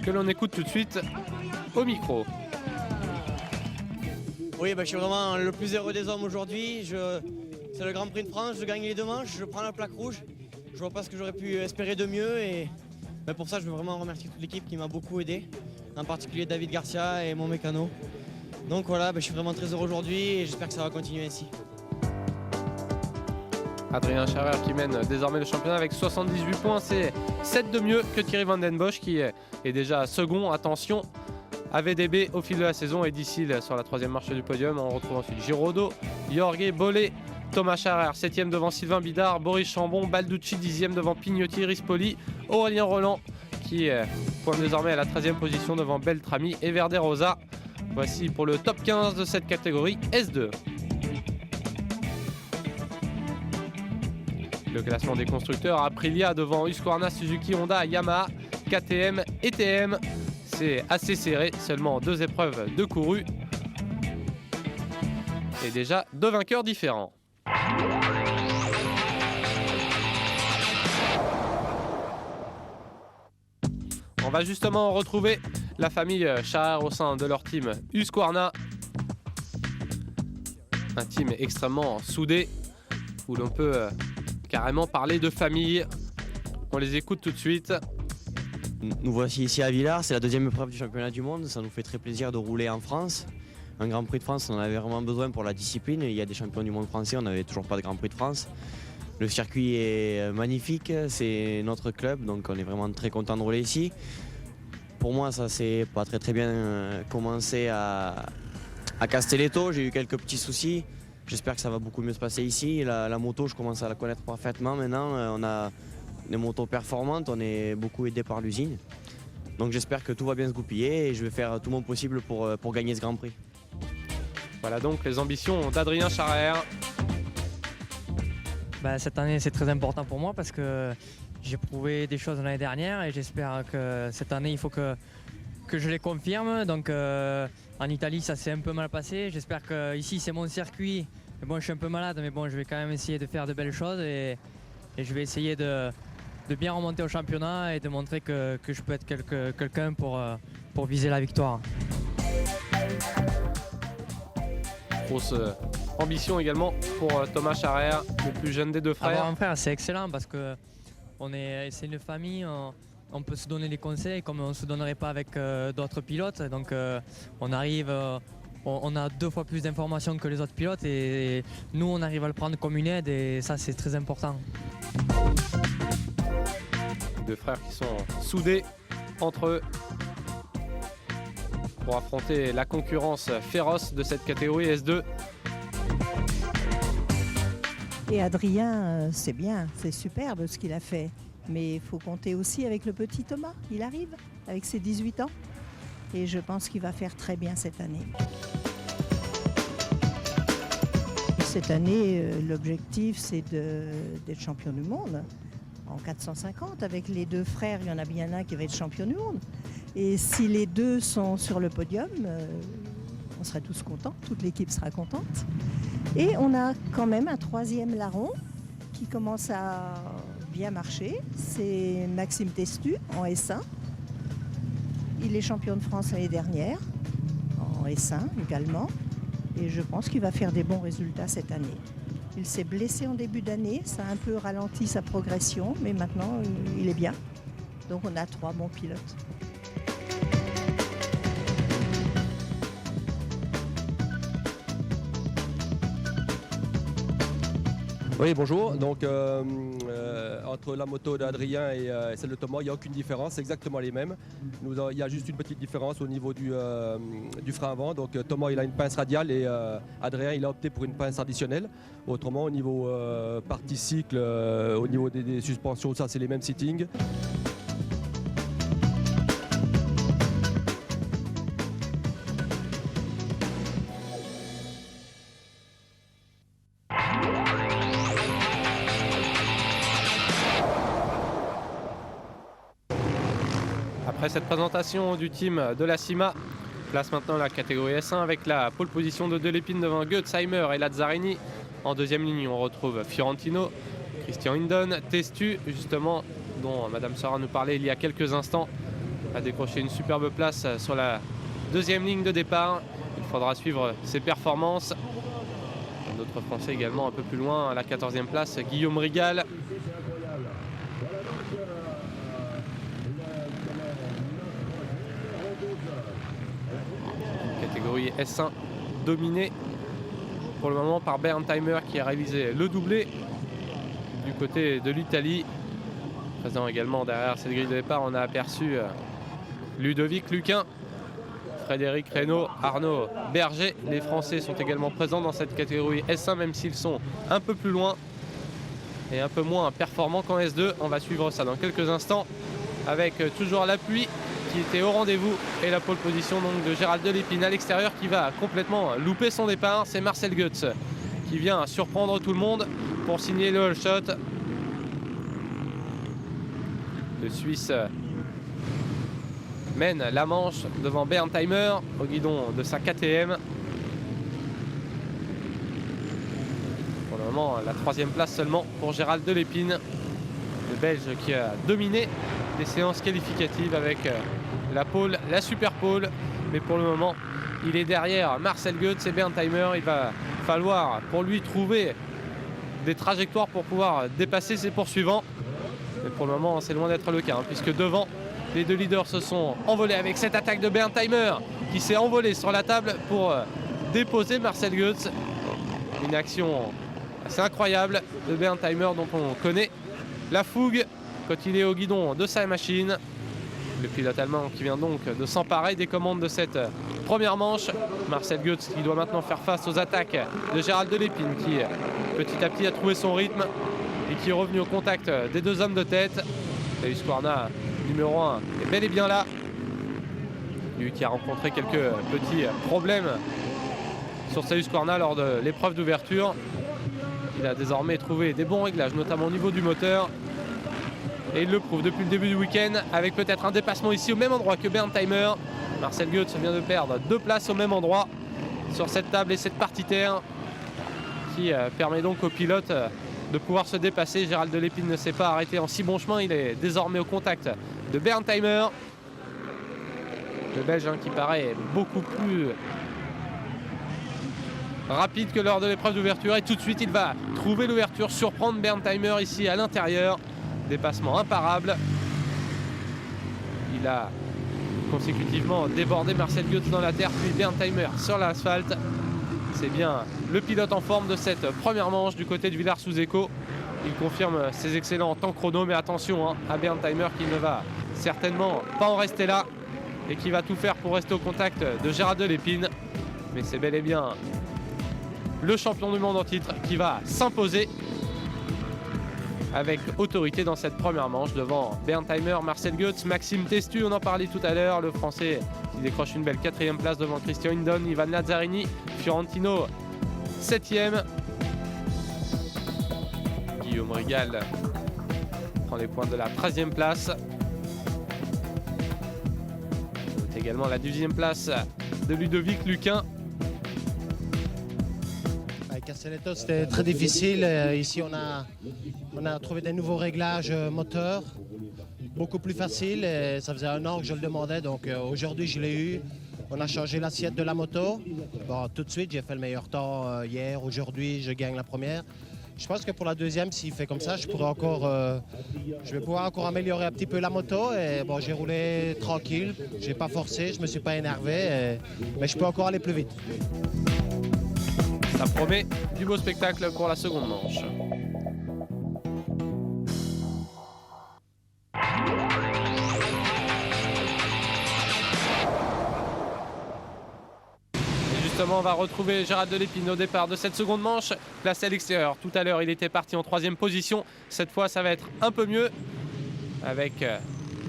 C: que l'on écoute tout de suite au micro.
E: Oui, je suis vraiment le plus heureux des hommes aujourd'hui. C'est le Grand Prix de France, je gagne les 2 manches, je prends la plaque rouge. Je vois pas ce que j'aurais pu espérer de mieux et pour ça je veux vraiment remercier toute l'équipe qui m'a beaucoup aidé, en particulier David Garcia et mon mécano. Donc voilà, je suis vraiment très heureux aujourd'hui et j'espère que ça va continuer ainsi.
C: Adrien Scharrer qui mène désormais le championnat avec 78 points, c'est 7 de mieux que Thierry Van Den Bosch qui est déjà second. Attention à VDB au fil de la saison, Eddy Seal sur la 3e marche du podium. On retrouve ensuite Giraudot, Jorge, Bollé, Thomas Scharrer 7e devant Sylvain Bidard, Boris Chambon, Balducci 10e devant Pignotti, Rispoli, Aurélien Roland qui pointe désormais à la 13e position devant Beltrami et Verde Rosa. Voici pour le top 15 de cette catégorie S2. Le classement des constructeurs, Aprilia devant Husqvarna, Suzuki, Honda, Yamaha, KTM et TM. C'est assez serré, seulement 2 épreuves de couru et déjà 2 vainqueurs différents. On va justement retrouver la famille Scharrer au sein de leur team Husqvarna. Un team extrêmement soudé où l'on peut carrément parler de famille. On les écoute tout de suite.
E: Nous voici ici à Villars, c'est la 2e épreuve du championnat du monde. Ça nous fait très plaisir de rouler en France. Un Grand Prix de France, on en avait vraiment besoin pour la discipline. Il y a des champions du monde français, on n'avait toujours pas de Grand Prix de France. Le circuit est magnifique, c'est notre club, donc on est vraiment très content de rouler ici. Pour moi, ça s'est pas très bien commencé à Castelletto. J'ai eu quelques petits soucis. J'espère que ça va beaucoup mieux se passer ici. La moto, je commence à la connaître parfaitement maintenant. On a des motos performantes, on est beaucoup aidé par l'usine. Donc j'espère que tout va bien se goupiller et je vais faire tout mon possible pour gagner ce Grand Prix.
C: Voilà donc les ambitions d'Adrien Scharrer.
F: Cette année, c'est très important pour moi parce que j'ai prouvé des choses l'année dernière et j'espère que cette année, il faut que je les confirme. Donc en Italie ça s'est un peu mal passé. J'espère que ici c'est mon circuit. Et bon, je suis un peu malade, mais bon, je vais quand même essayer de faire de belles choses et je vais essayer de bien remonter au championnat et de montrer que je peux être quelqu'un pour viser la victoire.
C: Grosse ambition également pour Thomas Charrère, le plus jeune des deux frères.
F: Avoir un frère, c'est excellent parce que c'est une famille, on peut se donner des conseils comme on ne se donnerait pas avec d'autres pilotes. Donc on arrive, on a 2 fois plus d'informations que les autres pilotes et nous on arrive à le prendre comme une aide et ça c'est très important.
C: Deux frères qui sont soudés entre eux pour affronter la concurrence féroce de cette catégorie S2.
K: Et Adrien, c'est bien, c'est superbe ce qu'il a fait. Mais il faut compter aussi avec le petit Thomas. Il arrive avec ses 18 ans. Et je pense qu'il va faire très bien cette année. Cette année, l'objectif, c'est d'être champion du monde. En 450, avec les 2 frères, il y en a bien un qui va être champion du monde. Et si les 2 sont sur le podium, on serait tous contents, toute l'équipe sera contente. Et on a quand même un 3e larron qui commence à bien marcher. C'est Maxime Testu en S1. Il est champion de France l'année dernière, en S1 également. Et je pense qu'il va faire des bons résultats cette année. Il s'est blessé en début d'année, ça a un peu ralenti sa progression, mais maintenant il est bien. Donc on a 3 bons pilotes.
L: Oui, bonjour. Donc, entre la moto d'Adrien et celle de Thomas, il n'y a aucune différence, c'est exactement les mêmes. Il y a juste une petite différence au niveau du frein avant. Donc, Thomas, il a une pince radiale et Adrien, il a opté pour une pince additionnelle. Autrement, au niveau partie cycle, au niveau des suspensions, ça, c'est les mêmes settings.
C: Après cette présentation du team de la CIMA, place maintenant la catégorie S1 avec la pole position de Delépine devant Goetsheimer et Lazzarini. En deuxième ligne, on retrouve Fiorentino, Christian Hindon, Testu, justement, dont Madame Sora nous parlait il y a quelques instants, a décroché une superbe place sur la deuxième ligne de départ. Il faudra suivre ses performances. D'autres Français également un peu plus loin, à la 14e place, Guillaume Rigal. Catégorie S1 dominée pour le moment par Berntheimer qui a réalisé le doublé du côté de l'Italie. Présent également derrière cette grille de départ, on a aperçu Ludovic Luquin, Frédéric Reynaud, Arnaud Berger. Les Français sont également présents dans cette catégorie S1, même s'ils sont un peu plus loin et un peu moins performants qu'en S2. On va suivre ça dans quelques instants avec toujours la pluie qui était au rendez-vous et la pole position donc de Gérald Delépine à l'extérieur qui va complètement louper son départ. C'est Marcel Goetz qui vient surprendre tout le monde pour signer le all shot. Le Suisse mène la manche devant Berntheimer au guidon de sa KTM. Pour le moment, la 3e place seulement pour Gérald Delépine, le Belge qui a dominé les séances qualificatives avec la pole, la super pole. Mais pour le moment, il est derrière Marcel Goetz et Berntheimer. Il va falloir pour lui trouver des trajectoires pour pouvoir dépasser ses poursuivants. Mais pour le moment, c'est loin d'être le cas, puisque devant, les 2 leaders se sont envolés avec cette attaque de Berntheimer qui s'est envolée sur la table pour déposer Marcel Goetz. Une action assez incroyable de Berntheimer dont on connaît la fougue quand il est au guidon de sa machine. Le pilote allemand qui vient donc de s'emparer des commandes de cette première manche. Marcel Goetz qui doit maintenant faire face aux attaques de Gérald Delépine qui petit à petit a trouvé son rythme et qui est revenu au contact des 2 hommes de tête. Thaddeus Husqvarna, numéro 1, est bel et bien là. Lui qui a rencontré quelques petits problèmes sur Thaddeus Husqvarna lors de l'épreuve d'ouverture. Il a désormais trouvé des bons réglages, notamment au niveau du moteur. Et il le prouve depuis le début du week-end avec peut-être un dépassement ici au même endroit que Berntheimer. Marcel Goetz vient de perdre 2 places au même endroit sur cette table et cette paritaire qui permet donc au pilote de pouvoir se dépasser. Gérald Delépine ne s'est pas arrêté en si bon chemin. Il est désormais au contact de Berntheimer. Le Belge qui paraît beaucoup plus rapide que lors de l'épreuve d'ouverture. Et tout de suite, il va trouver l'ouverture, surprendre Berntheimer ici à l'intérieur. Dépassement imparable. Il a consécutivement débordé Marcel Goetz dans la terre, puis Berntheimer sur l'asphalte. C'est bien le pilote en forme de cette première manche du côté de Villars-sous-Écot. Il confirme ses excellents temps chrono, mais attention à Berntheimer qui ne va certainement pas en rester là et qui va tout faire pour rester au contact de Gérald Delépine. Mais c'est bel et bien le champion du monde en titre qui va s'imposer avec autorité dans cette première manche devant Berntheimer, Marcel Goetz, Maxime Testu, on en parlait tout à l'heure, le Français qui décroche une belle 4e place devant Christian Hindon, Ivan Lazzarini, Fiorentino 7e. Guillaume Rigal prend les points de la 13e place. Note également la 12e place de Ludovic Luquin.
M: Castelletto, c'était très difficile. Ici, on a trouvé des nouveaux réglages moteurs, beaucoup plus faciles. Et ça faisait 1 an que je le demandais, donc aujourd'hui, je l'ai eu. On a changé l'assiette de la moto. Bon, tout de suite, j'ai fait le meilleur temps hier. Aujourd'hui, je gagne la première. Je pense que pour la 2e, s'il fait comme ça, je vais pouvoir encore améliorer un petit peu la moto. Et bon, j'ai roulé tranquille, j'ai pas forcé, je me suis pas énervé, mais je peux encore aller plus vite.
C: Ça promet du beau spectacle pour la seconde manche. Et justement, on va retrouver Gérald Delépine au départ de cette seconde manche. Placé à l'extérieur. Tout à l'heure, il était parti en 3e position. Cette fois, ça va être un peu mieux avec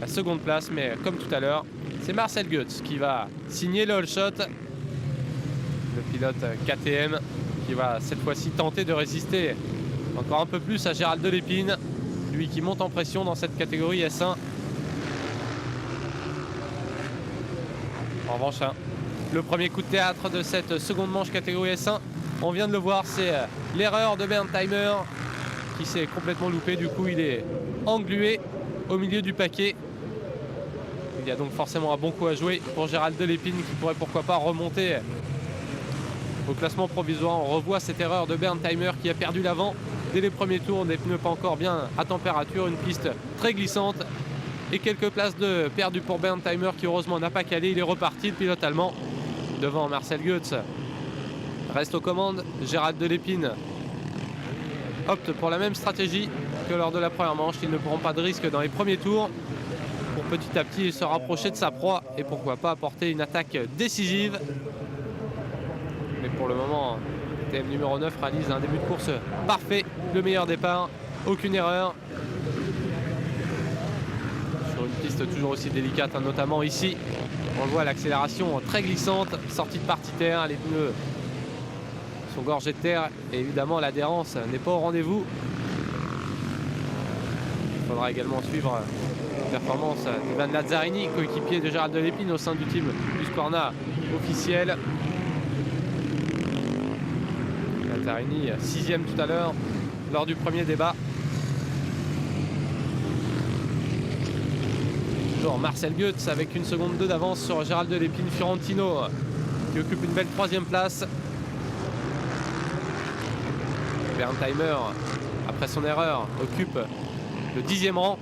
C: la seconde place. Mais comme tout à l'heure, c'est Marcel Goetz qui va signer le all shot. Le pilote KTM qui va cette fois-ci tenter de résister encore un peu plus à Gérald Delépine, lui qui monte en pression dans cette catégorie S1. En revanche, le premier coup de théâtre de cette seconde manche catégorie S1, on vient de le voir, c'est l'erreur de Berntheimer qui s'est complètement loupé. Du coup, il est englué au milieu du paquet. Il y a donc forcément un bon coup à jouer pour Gérald Delépine qui pourrait pourquoi pas remonter au classement provisoire. On revoit cette erreur de Berntheimer qui a perdu l'avant dès les premiers tours, des pneus pas encore bien à température, une piste très glissante et quelques places de perdu pour Berntheimer qui heureusement n'a pas calé. Il est reparti, le pilote allemand devant Marcel Goetz. Reste aux commandes Gérald Delépine opte pour la même stratégie que lors de la première manche. Ils ne prendront pas de risque dans les premiers tours pour petit à petit se rapprocher de sa proie et pourquoi pas apporter une attaque décisive. Mais pour le moment, TM numéro 9 réalise un début de course parfait, le meilleur départ, aucune erreur. Sur une piste toujours aussi délicate, notamment ici, on le voit, l'accélération très glissante, sortie de partie terre, les pneus sont gorgés de terre et évidemment l'adhérence n'est pas au rendez-vous. Il faudra également suivre la performance d'Ivan Lazzarini, coéquipier de Gérald Delépine au sein du team Husqvarna officiel. Lazzarini 6e tout à l'heure lors du premier débat. Toujours Marcel Goetz avec 1,2 seconde d'avance sur Gérald Delépine. Fiorentino qui occupe une belle 3e place. Berntheimer, après son erreur, occupe le 10e rang.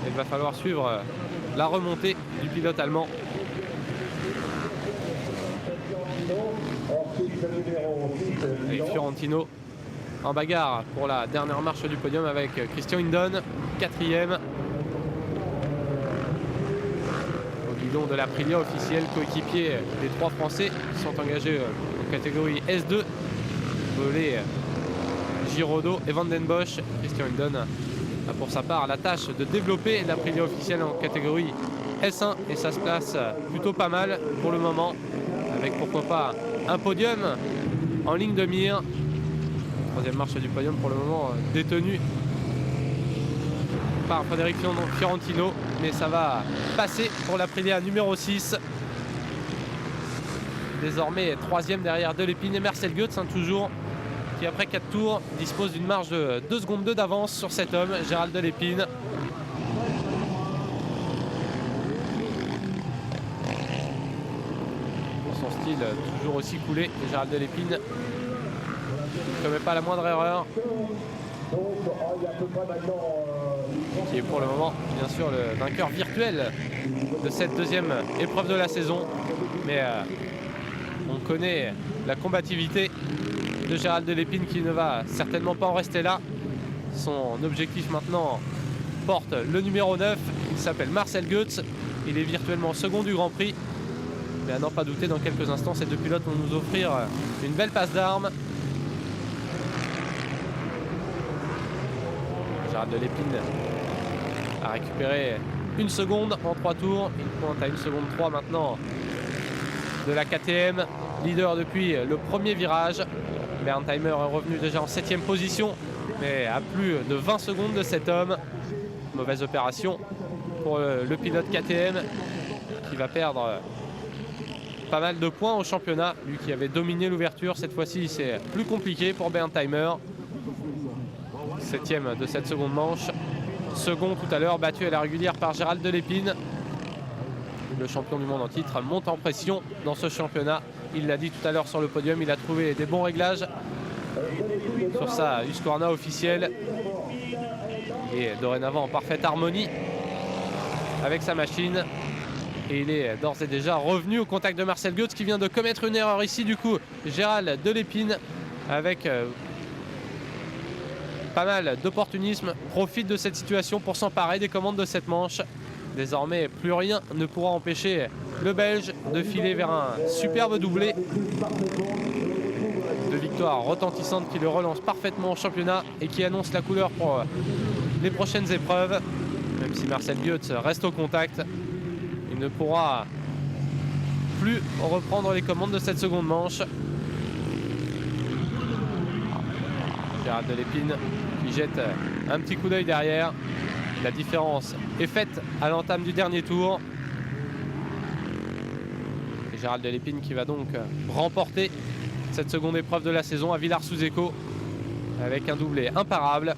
C: Il va falloir suivre la remontée du pilote allemand. Et Fiorentino en bagarre pour la dernière marche du podium avec Christian Hindon, 4e. Au guidon de l'Aprilia officiel, coéquipier des 3 Français qui sont engagés en catégorie S2. Volé Giraudot et Van den Bosch. Christian Hindon a pour sa part la tâche de développer l'Aprilia officielle en catégorie S1 et ça se place plutôt pas mal pour le moment, avec pourquoi pas un podium en ligne de mire. 3e marche du podium pour le moment détenue par Frédéric Fiorentino, mais ça va passer pour l'Aprilia numéro 6 désormais 3e derrière Delépine et Marcel Goetz, toujours, qui après 4 tours dispose d'une marge de 2 secondes 2 d'avance sur cet homme, Gérald Delépine. Son style toujours aussi coulé, et Gérald Delépine ne commet pas la moindre erreur. Qui est pour le moment bien sûr le vainqueur virtuel de cette deuxième épreuve de la saison. Mais on connaît la combativité de Gérald Delépine qui ne va certainement pas en rester là. Son objectif maintenant porte le numéro 9, il s'appelle Marcel Goetz. Il est virtuellement second du Grand Prix. Mais à n'en pas douter, dans quelques instants, ces deux pilotes vont nous offrir une belle passe d'armes. Gérald Delépine a récupéré 1 seconde en 3 tours. Il pointe à 1 seconde 3 maintenant de la KTM. Leader depuis le premier virage. Berntheimer est revenu déjà en 7e position, mais à plus de 20 secondes de cet homme. Mauvaise opération pour le pilote KTM qui va perdre pas mal de points au championnat. Lui qui avait dominé l'ouverture, cette fois-ci c'est plus compliqué pour Berntheimer. 7e de cette seconde manche. Second tout à l'heure, battu à la régulière par Gérald Delépine. Le champion du monde en titre monte en pression dans ce championnat. Il l'a dit tout à l'heure sur le podium, il a trouvé des bons réglages sur sa Husqvarna officielle. Il est dorénavant en parfaite harmonie avec sa machine. Et il est d'ores et déjà revenu au contact de Marcel Goetz qui vient de commettre une erreur ici. Du coup, Gérald Delépine avec pas mal d'opportunisme profite de cette situation pour s'emparer des commandes de cette manche. Désormais, plus rien ne pourra empêcher le Belge de filer vers un superbe doublé. De victoire retentissante qui le relance parfaitement au championnat et qui annonce la couleur pour les prochaines épreuves. Même si Marcel Goetz reste au contact, il ne pourra plus reprendre les commandes de cette seconde manche. Gérald Delépine qui jette un petit coup d'œil derrière. La différence est faite à l'entame du dernier tour. Et Gérald Delépine qui va donc remporter cette seconde épreuve de la saison à Villars-sous-Écot avec un doublé imparable.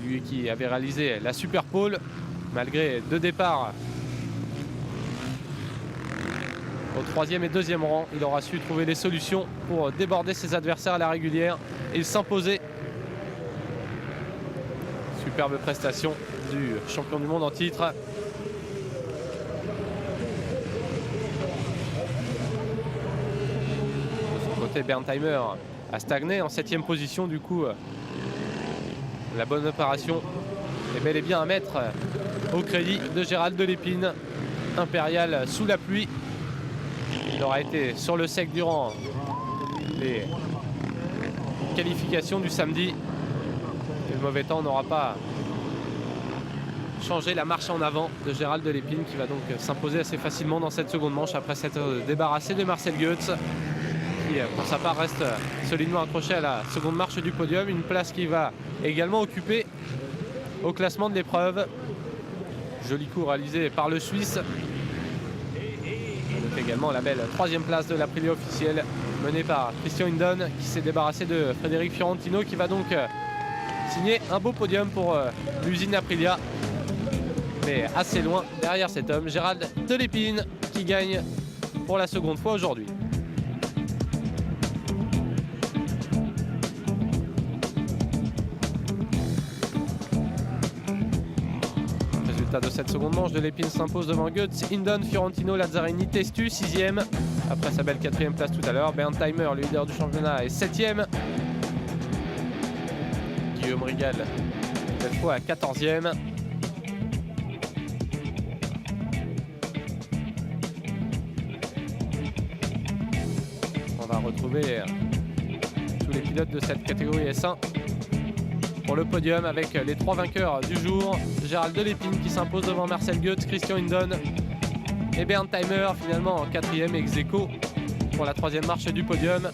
C: Lui qui avait réalisé la super pole malgré 2 départs au 3e et 2e rang. Il aura su trouver des solutions pour déborder ses adversaires à la régulière et s'imposer. Superbe prestation du champion du monde en titre. De son côté, Berntheimer a stagné en 7e position. Du coup, la bonne opération est bel et bien à mettre au crédit de Gérald Delépine. Impérial sous la pluie. Il aura été sur le sec durant les qualifications du samedi. Et le mauvais temps n'aura pas changé la marche en avant de Gérald Delépine qui va donc s'imposer assez facilement dans cette seconde manche après s'être débarrassé de Marcel Goetz qui pour sa part reste solidement accroché à la seconde marche du podium. Une place qui va également occuper au classement de l'épreuve. Joli coup réalisé par le Suisse. On note également la belle 3e place de l'Aprilia officielle menée par Christian Hindon qui s'est débarrassé de Frédéric Fiorentino qui va donc signer un beau podium pour l'usine Aprilia. Mais assez loin derrière cet homme, Gérald Delépine qui gagne pour la seconde fois aujourd'hui. Résultat de cette seconde manche, Delépine s'impose devant Goetz, Hindon, Fiorentino, Lazzarini, Testu, 6e. Après sa belle 4e place tout à l'heure, Berntheimer, le leader du championnat, est 7e. Guillaume Rigal, cette fois à 14e. On va retrouver tous les pilotes de cette catégorie S1 pour le podium avec les 3 vainqueurs du jour. Gérald Delépine qui s'impose devant Marcel Goetz, Christian Hindon et Berntheimer finalement en 4e ex-aequo pour la 3e marche du podium.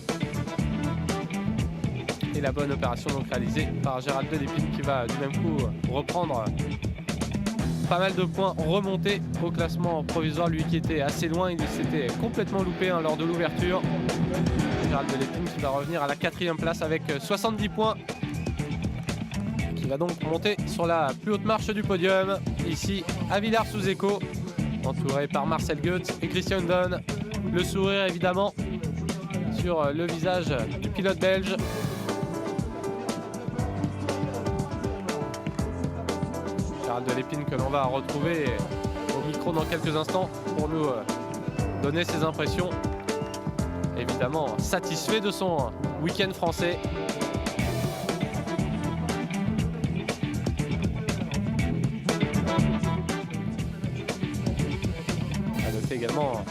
C: Et la bonne opération donc réalisée par Gérald Delépine qui va du même coup reprendre pas mal de points remontés au classement provisoire. Lui qui était assez loin, il s'était complètement loupé lors de l'ouverture. Gérald Delépine qui va revenir à la 4e place avec 70 points. Qui va donc monter sur la plus haute marche du podium, ici à Villars-sous-Écot, entouré par Marcel Goetz et Christian Dunn. Le sourire évidemment sur le visage du pilote belge. Gérald Delépine que l'on va retrouver au micro dans quelques instants pour nous donner ses impressions. Évidemment satisfait de son week-end français. À noter également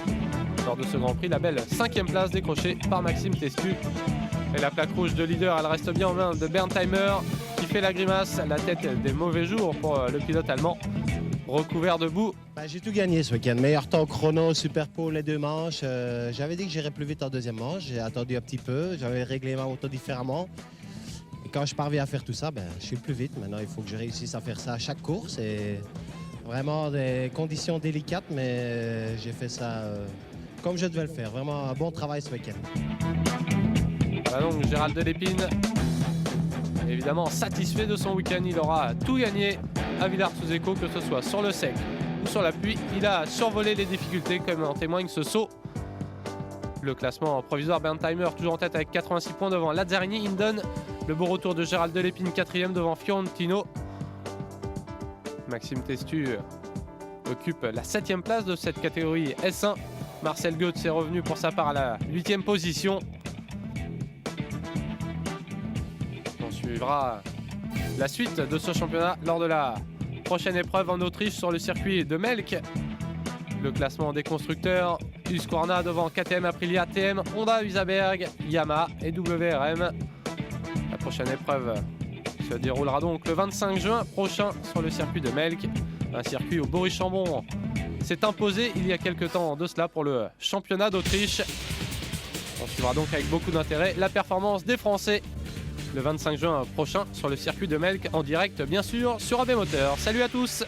C: lors de ce Grand Prix la belle 5e place décrochée par Maxime Testu. Et la plaque rouge de leader, elle reste bien en main de Berntheimer qui fait la grimace, la tête des mauvais jours pour le pilote allemand recouvert de boue.
M: J'ai tout gagné ce week-end. Meilleur temps chrono, super pole les 2 manches. J'avais dit que j'irais plus vite en 2e manche. J'ai attendu un petit peu. J'avais réglé ma moto différemment. Et quand je parviens à faire tout ça, je suis le plus vite. Maintenant, il faut que je réussisse à faire ça à chaque course. Et vraiment des conditions délicates, mais j'ai fait ça comme je devais le faire. Vraiment un bon travail ce week-end.
C: Voilà donc Gérald Delépine, évidemment satisfait de son week-end. Il aura tout gagné à Villars-sous-Écot, que ce soit sur le sec ou sur la pluie. Il a survolé les difficultés, comme en témoigne ce saut. Le classement provisoire, Berntheimer toujours en tête avec 86 points devant Lazzarini, Hindon. Le beau retour de Gérald Delépine, 4e devant Fiorentino. Maxime Testu occupe la 7e place de cette catégorie S1. Marcel Goetz est revenu pour sa part à la 8e position. On suivra la suite de ce championnat lors de la prochaine épreuve en Autriche sur le circuit de Melk. Le classement des constructeurs, Husqvarna devant KTM, Aprilia, TM, Honda, Usaberg, Yamaha et WRM. La prochaine épreuve se déroulera donc le 25 juin prochain sur le circuit de Melk, un circuit où Boris Chambon s'est imposé il y a quelques temps de cela pour le championnat d'Autriche. On suivra donc avec beaucoup d'intérêt la performance des Français le 25 juin prochain sur le circuit de Melk, en direct bien sûr sur AB Moteur. Salut à tous!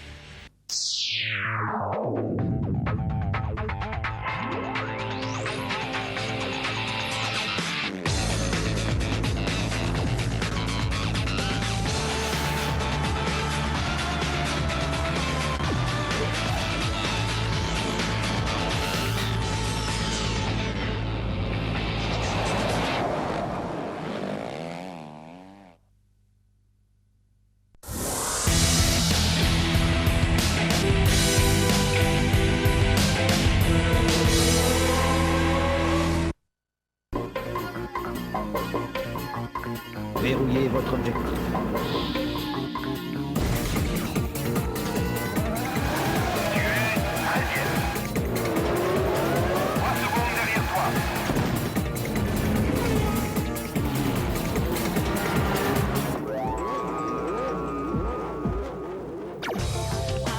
N: Verrouillez votre objectif.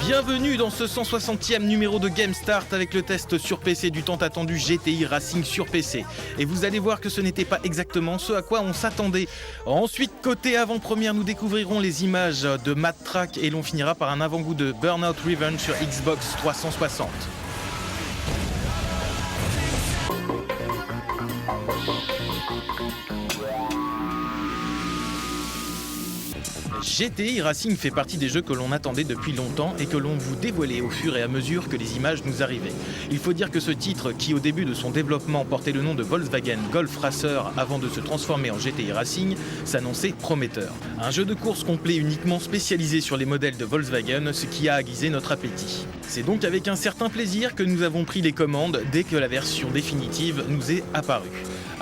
O: Bienvenue dans ce 160e numéro de Game Start avec le test sur PC du tant attendu GTI Racing sur PC. Et vous allez voir que ce n'était pas exactement ce à quoi on s'attendait. Ensuite, côté avant-première, nous découvrirons les images de Mad Track et l'on finira par un avant-goût de Burnout Revenge sur Xbox 360. GTI Racing fait partie des jeux que l'on attendait depuis longtemps et que l'on vous dévoilait au fur et à mesure que les images nous arrivaient. Il faut dire que ce titre, qui au début de son développement portait le nom de Volkswagen Golf Racer avant de se transformer en GTI Racing, s'annonçait prometteur. Un jeu de course complet uniquement spécialisé sur les modèles de Volkswagen, ce qui a aiguisé notre appétit. C'est donc avec un certain plaisir que nous avons pris les commandes dès que la version définitive nous est apparue.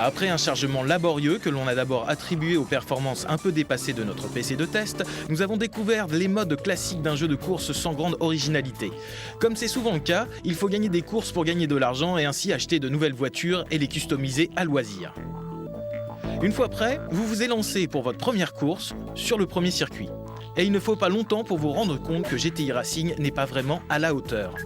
O: Après un chargement laborieux que l'on a d'abord attribué aux performances un peu dépassées de notre PC de test, nous avons découvert les modes classiques d'un jeu de course sans grande originalité. Comme c'est souvent le cas, il faut gagner des courses pour gagner de l'argent et ainsi acheter de nouvelles voitures et les customiser à loisir. Une fois prêt, vous vous élancez pour votre première course sur le premier circuit. Et il ne faut pas longtemps pour vous rendre compte que GTI Racing n'est pas vraiment à la hauteur.